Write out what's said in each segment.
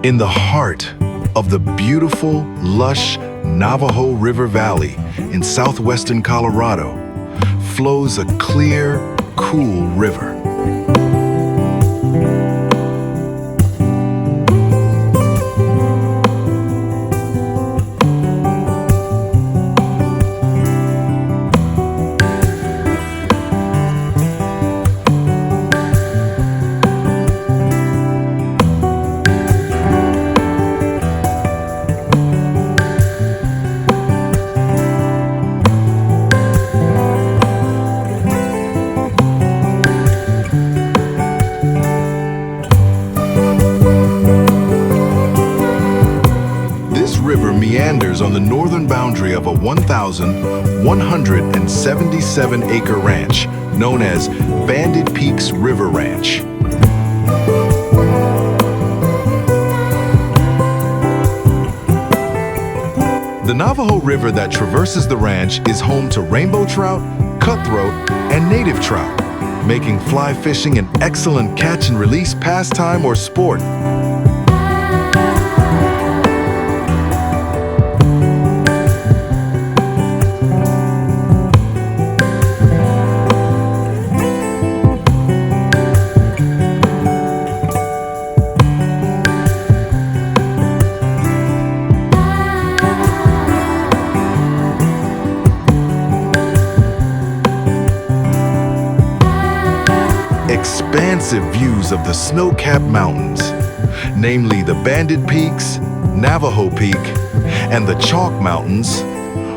In the heart of the beautiful, lush Navajo River Valley in southwestern Colorado flows a clear, cool river. Meanders on the northern boundary of a 1,177-acre ranch known as Banded Peaks River Ranch. The Navajo River that traverses the ranch is home to rainbow trout, cutthroat, and native trout, making fly fishing an excellent catch-and-release pastime or sport. Expansive views of the snow-capped mountains, namely the Banded Peaks, Navajo Peak, and the Chalk Mountains,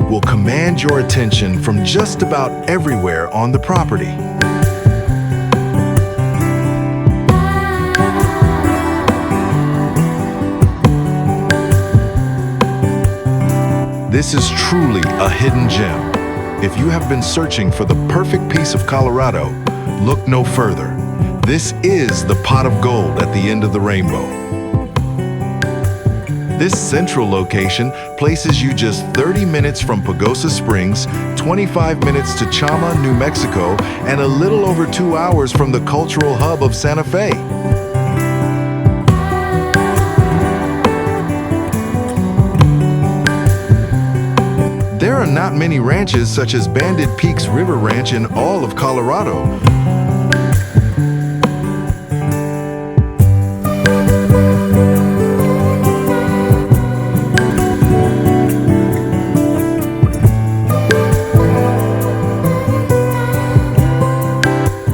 will command your attention from just about everywhere on the property. This is truly a hidden gem. If you have been searching for the perfect piece of Colorado, look no further. This is the pot of gold at the end of the rainbow. This central location places you just 30 minutes from Pagosa Springs, 25 minutes to Chama, New Mexico, and a little over 2 hours from the cultural hub of Santa Fe. There are not many ranches such as Banded Peaks River Ranch in all of Colorado.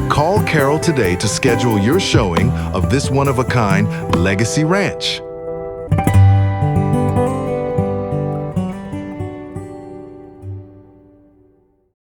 Call Carol today to schedule your showing of this one-of-a-kind Legacy Ranch.